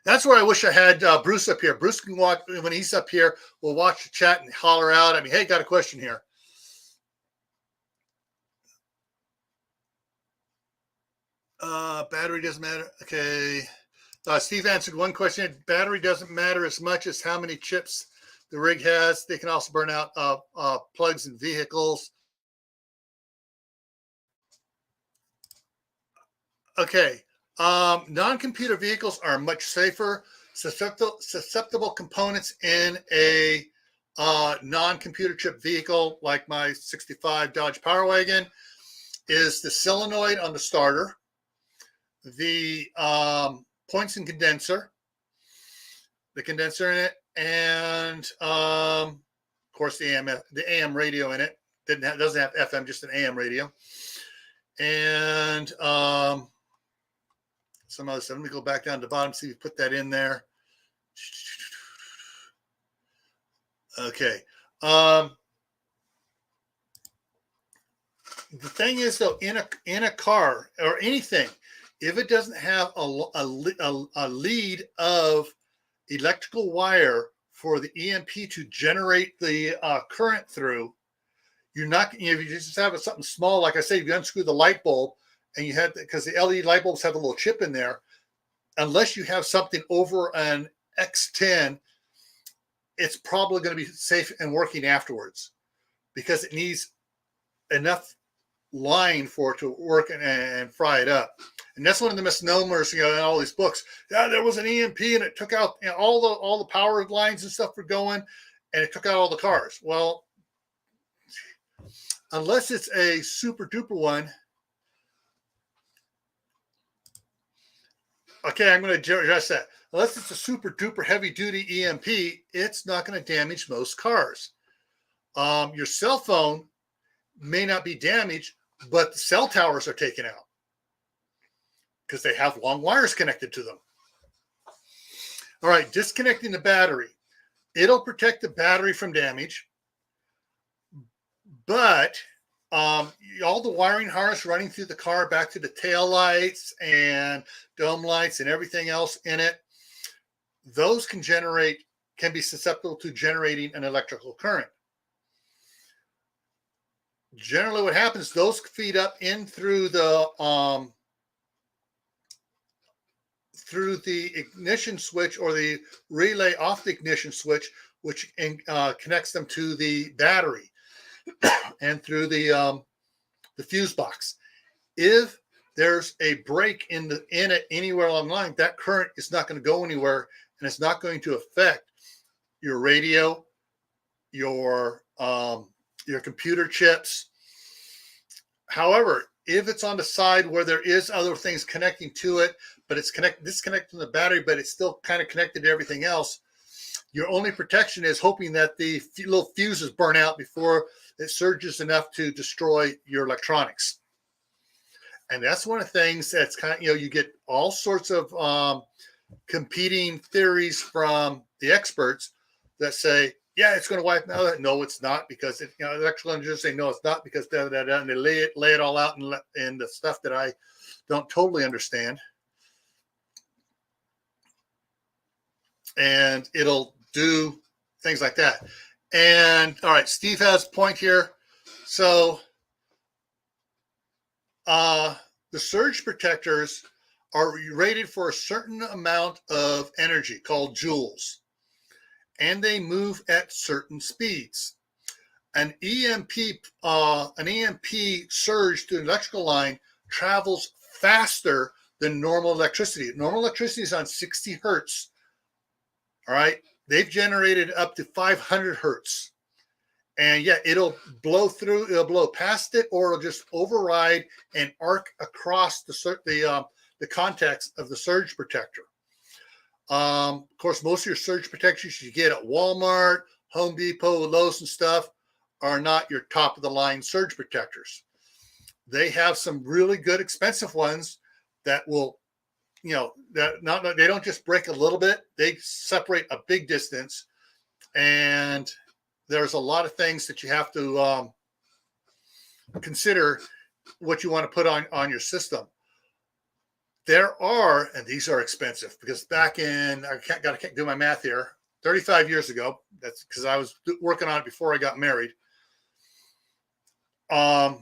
That's where I wish I had Bruce up here. Bruce can watch when he's up here. We'll watch the chat and holler out. I mean, hey, got a question here. Battery doesn't matter. Okay. Steve answered one question. Battery doesn't matter as much as how many chips the rig has. They can also burn out plugs in vehicles. Okay. Non-computer vehicles are much safer. Susceptible components in a non-computer chip vehicle, like my 65 Dodge Power Wagon, is the solenoid on the starter, the points and condenser, the condenser in it, and of course the AM radio in it. Doesn't have FM, just an AM radio, and some other stuff. Let me go back down to the bottom, see if you put that in there. Okay. The thing is, though, in a car or anything, if it doesn't have a lead of electrical wire for the EMP to generate the current through, you're not. If you just have something small, like I say, if you unscrew the light bulb and you have, because the LED light bulbs have a little chip in there, unless you have something over an X10, it's probably going to be safe and working afterwards, because it needs enough line for it to work and fry it up. And that's one of the misnomers, in all these books. Yeah, there was an EMP and it took out all the power lines and stuff were going, and it took out all the cars. Well, unless it's a super duper one. Okay, I'm going to address that. Unless it's a super duper heavy duty EMP, it's not going to damage most cars. Your cell phone may not be damaged, but the cell towers are taken out because they have long wires connected to them. All right, disconnecting the battery. It'll protect the battery from damage, but all the wiring harness running through the car back to the tail lights and dome lights and everything else in it, those can be susceptible to generating an electrical current. Generally what happens, those feed up in through the ignition switch, or the relay off the ignition switch, which connects them to the battery and through the fuse box. If there's a break in it anywhere along the line, that current is not going to go anywhere, and it's not going to affect your radio, your computer chips. However, if it's on the side where there is other things connecting to it, but it's disconnected from the battery, but it's still kind of connected to everything else, your only protection is hoping that the little fuses burn out before it surges enough to destroy your electronics. And that's one of the things that's kind of, you get all sorts of competing theories from the experts that say, yeah, it's going to wipe out. No, it's not, because electrical engineers say, no, it's not, because and they lay it all out in the stuff that I don't totally understand. And it'll do things like that. And all right, Steve has a point here. So the surge protectors are rated for a certain amount of energy called joules, and they move at certain speeds. An EMP surge to an electrical line travels faster than normal electricity. Normal electricity is on 60 hertz. All right. They've generated up to 500 hertz. And yeah, it'll blow through, it'll blow past it, or it'll just override and arc across the contacts of the surge protector. Of course, most of your surge protectors you get at Walmart, Home Depot, Lowe's and stuff are not your top of the line surge protectors. They have some really good expensive ones that will, they don't just break a little bit, they separate a big distance. And there's a lot of things that you have to consider what you want to put on your system. There are, and these are expensive because back in, I can't do my math here, 35 years ago, that's because I was working on it before I got married. The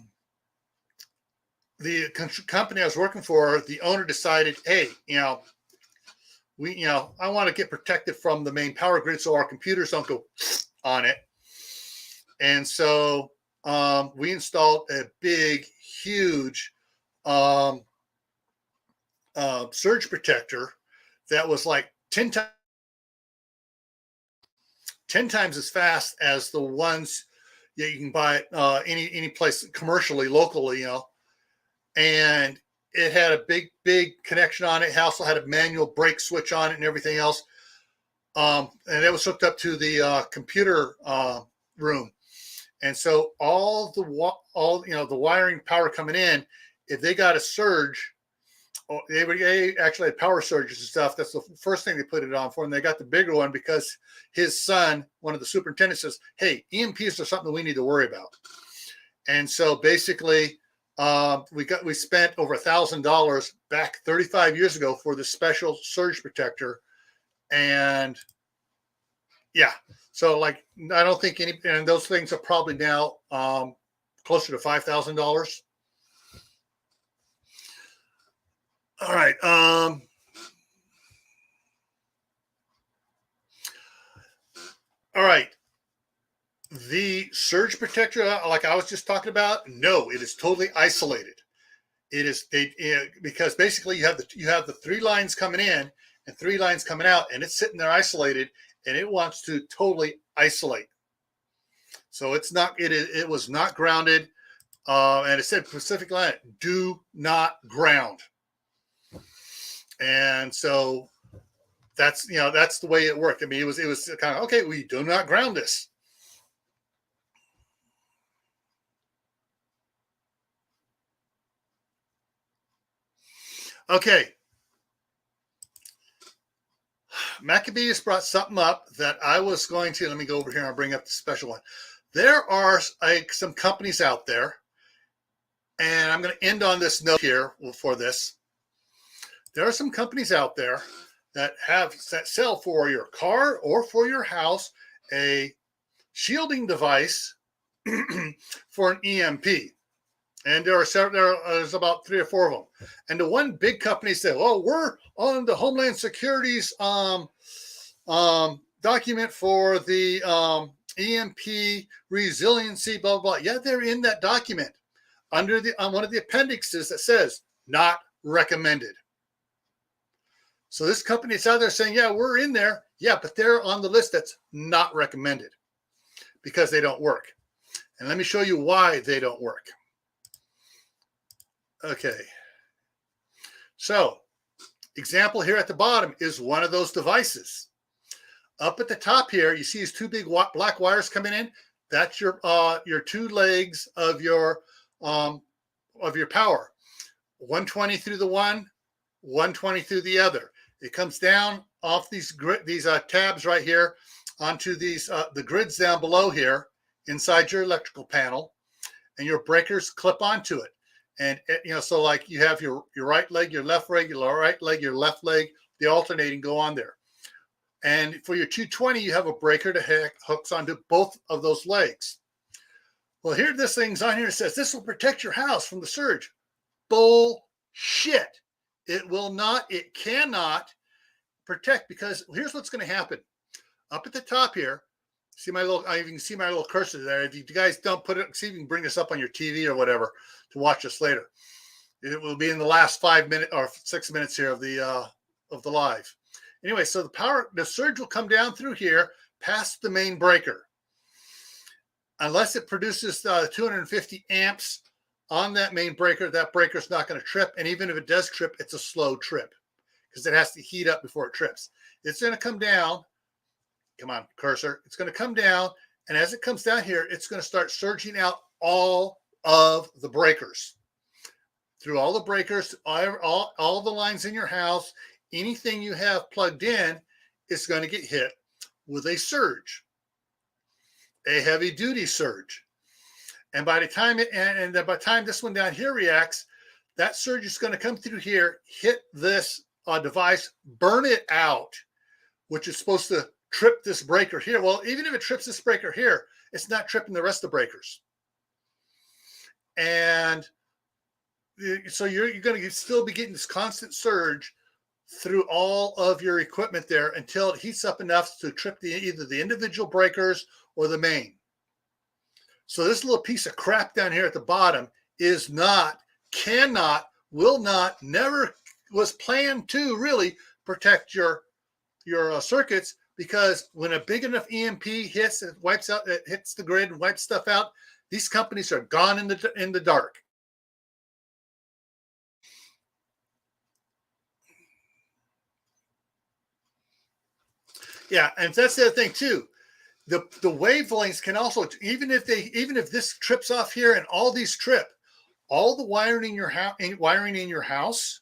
company I was working for, the owner decided, hey, I want to get protected from the main power grid so our computers don't go on it. And so we installed a big, huge surge protector that was like 10 times as fast as the ones you can buy at any place commercially, locally, and it had a big connection on it. It also had a manual brake switch on it and everything else. And it was hooked up to the computer room. And so all the wiring power coming in, if they got a surge, they actually had power surges and stuff. That's the first thing they put it on for. And they got the bigger one because his son, one of the superintendents, says, hey, EMPs are something we need to worry about. And so basically we spent over $1,000 back 35 years ago for this special surge protector. And yeah, so like, I don't think and those things are probably now closer to $5,000. All right. All right. The surge protector, like I was just talking about, no, it is totally isolated. It is because basically you have the 3 lines coming in and 3 lines coming out, and it's sitting there isolated, and it wants to totally isolate. So it's not. It was not grounded, and it said Pacific line, do not ground. And so that's the way it worked. I mean, it was kind of okay. We do not ground this. Okay. Maccabeus brought something up that I was going to, let me go over here and I'll bring up the special one. There are some companies out there, and I'm going to end on this note here for this. There are some companies out there that sell for your car or for your house a shielding device for an EMP. And there's about 3 or 4 of them. And the one big company said, "Oh, we're on the Homeland Security's document for the EMP resiliency, blah, blah, blah." Yeah, they're in that document on one of the appendixes that says not recommended. So this company is out there saying, yeah, we're in there. Yeah, but they're on the list that's not recommended because they don't work. And let me show you why they don't work. Okay. So example here at the bottom is one of those devices. Up at the top here, you see these 2 big black wires coming in. That's your 2 legs of your power. 120 through the one, 120 through the other. It comes down off these tabs right here onto these the grids down below here inside your electrical panel, and your breakers clip onto it. And so like you have your right leg, your left leg, your right leg, your left leg, the alternating go on there. And for your 220, you have a breaker that hooks onto both of those legs. Well, here this thing's on here. It says this will protect your house from the surge. Bullshit. It will not. It cannot protect, because here's what's going to happen. Up at the top here, see my little. You can see my little cursor there. If you guys don't put it, see if you can bring this up on your TV or whatever to watch this later. It will be in the last 5 minutes or 6 minutes here of the live. Anyway, so the surge will come down through here past the main breaker. Unless it produces 250 amps on that main breaker, that breaker's not going to trip. And even if it does trip, it's a slow trip because it has to heat up before it trips. It's going to come down. Come on, cursor. It's going to come down. And as it comes down here, it's going to start surging out all of the breakers. Through all the breakers, all the lines in your house, anything you have plugged in is going to get hit with a surge, a heavy-duty surge. And by the time by the time this one down here reacts, that surge is going to come through here, hit this device, burn it out, which is supposed to trip this breaker here. Well, even if it trips this breaker here, it's not tripping the rest of the breakers. And so you're going to still be getting this constant surge through all of your equipment there until it heats up enough to trip either the individual breakers or the main. So this little piece of crap down here at the bottom is not, cannot, will not, never was planned to really protect your circuits, because when a big enough EMP hits, it wipes out, it hits the grid and wipes stuff out, these companies are gone in the dark. Yeah, and that's the other thing too. The wavelengths can also, even if this trips off here and all these trip, all the wiring in your house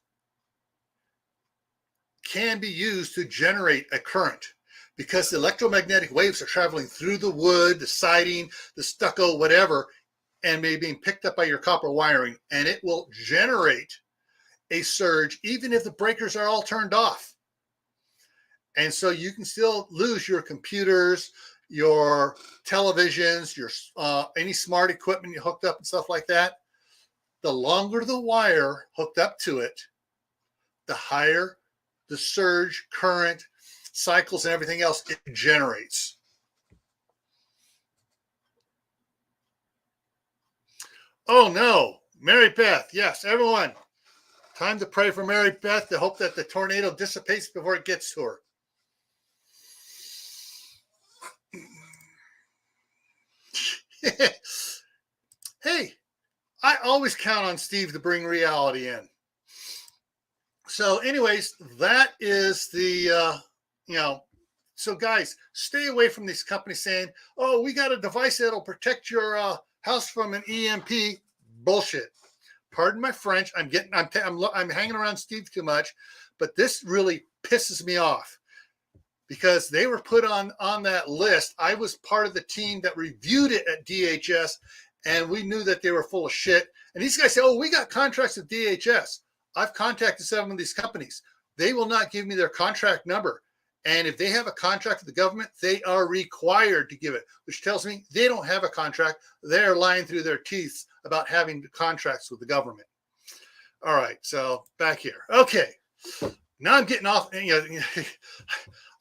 can be used to generate a current, because the electromagnetic waves are traveling through the wood, the siding, the stucco, whatever, and maybe being picked up by your copper wiring, and it will generate a surge even if the breakers are all turned off. And so you can still lose your computers, your televisions, your any smart equipment you hooked up and stuff like that. The longer the wire hooked up to it, the higher the surge, current, cycles, and everything else it generates. Oh no, Mary Beth. Yes, everyone. Time to pray for Mary Beth to hope that the tornado dissipates before it gets to her. Hey, I always count on Steve to bring reality in. So anyways, that is the, so guys, stay away from these companies saying, oh, we got a device that'll protect your house from an EMP. Bullshit. Pardon my French. I'm hanging around Steve too much, but this really pisses me off, because they were put on that list. I was part of the team that reviewed it at DHS, and we knew that they were full of shit. And these guys say, oh, we got contracts with DHS. I've contacted 7 of these companies. They will not give me their contract number. And if they have a contract with the government, they are required to give it, which tells me they don't have a contract. They're lying through their teeth about having contracts with the government. All right, so back here. Okay, now I'm getting off.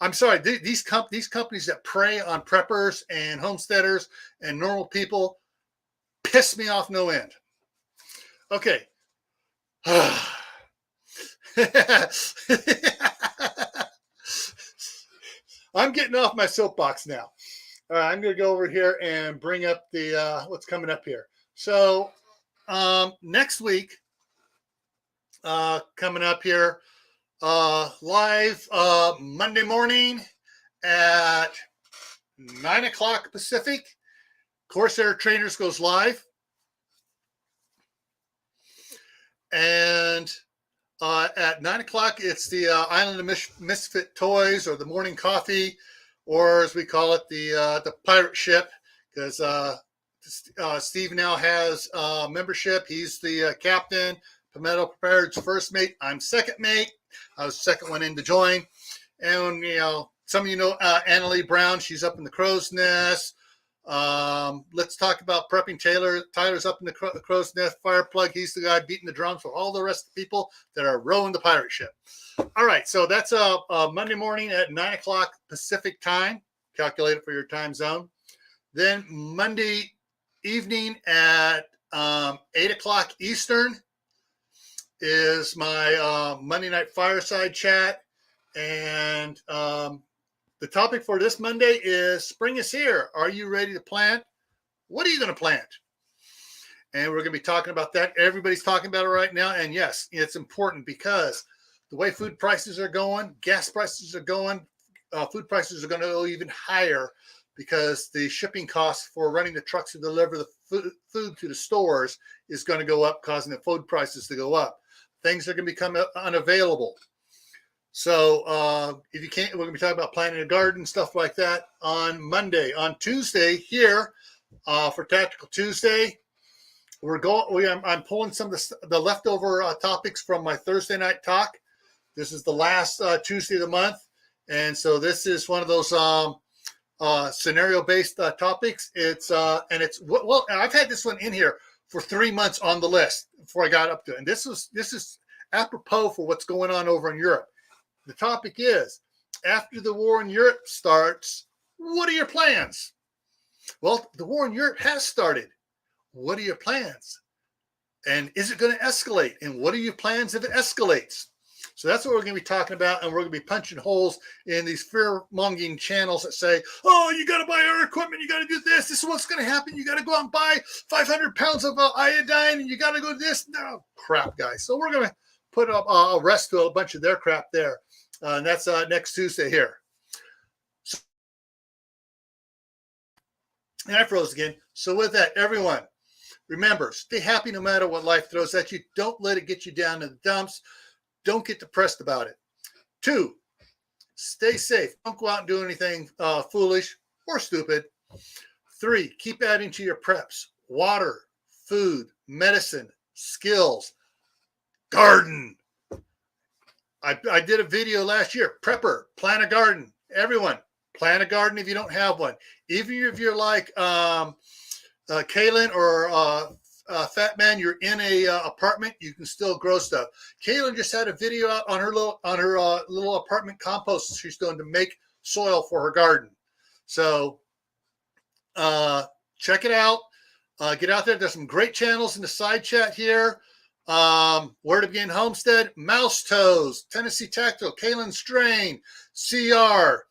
I'm sorry, these companies that prey on preppers and homesteaders and normal people piss me off no end. Okay. I'm getting off my soapbox now. All right, I'm going to go over here and bring up the what's coming up here. So next week, coming up here, live Monday morning at 9 o'clock Pacific, Corsair Trainers goes live. And at 9 o'clock, it's the Island of Misfit Toys, or the morning coffee, or as we call it, the pirate ship, because Steve now has membership. He's the captain. Pimento Prepared's first mate. I'm second mate. I was the second one in to join. And, some of you know Annalie Brown. She's up in the crow's nest. Let's talk about prepping. Tyler's up in the crow's nest. Fireplug, he's the guy beating the drums for all the rest of the people that are rowing the pirate ship. All right, so that's Monday morning at 9 o'clock Pacific time. Calculate it for your time zone. Then Monday evening at 8 o'clock Eastern. is my Monday night fireside chat. And the topic for this Monday is spring is here. Are you ready to plant? What are you going to plant? And we're going to be talking about that. Everybody's talking about it right now. And yes, it's important because the way food prices are going, gas prices are going, food prices are going to go even higher because the shipping costs for running the trucks to deliver the food to the stores is going to go up, causing the food prices to go up. Things are going to become unavailable. So if you can't, we're going to be talking about planting a garden, stuff like that on Monday. On Tuesday here for Tactical Tuesday, I'm pulling some of the leftover topics from my Thursday night talk. This is the last Tuesday of the month. And so this is one of those scenario-based topics. Well, I've had this one in here for 3 months on the list before I got up to it. And this is apropos for what's going on over in Europe. The topic is, after the war in Europe starts, what are your plans? Well, the war in Europe has started. What are your plans? And is it going to escalate? And what are your plans if it escalates? So that's what we're going to be talking about. And we're going to be punching holes in these fear-mongering channels that say, oh, you got to buy our equipment. You got to do this. This is what's going to happen. You got to go out and buy 500 pounds of iodine. And you got to go this. No, crap, guys. So we're going to put up a rest to a bunch of their crap there. And that's next Tuesday here. And I froze again. So with that, everyone, remember, stay happy no matter what life throws at you. Don't let it get you down in the dumps. Don't get depressed about it. 2, stay safe. Don't go out and do anything foolish or stupid. 3, keep adding to your preps. Water, food, medicine, skills, garden. I did a video last year. Prepper, plant a garden. Everyone, plant a garden if you don't have one. Even if you're like Kaylin or Fat Man, you're in a apartment, you can still grow stuff. Kaylin just had a video out on her little apartment compost she's doing to make soil for her garden. So check it out. Get out there. There's some great channels in the side chat here. Where to Begin Homestead, Mouse Toes, Tennessee Tactical, Kaylin Strain, CR,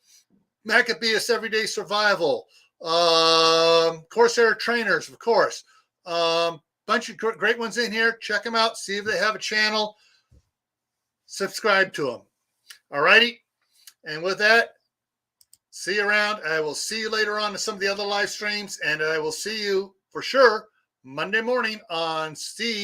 Maccabeus Everyday Survival, Corsair Trainers, of course. Bunch of great ones in here. Check them out. See if they have a channel. Subscribe to them. All righty. And with that, see you around. I will see you later on in some of the other live streams. And I will see you for sure Monday morning on Steve.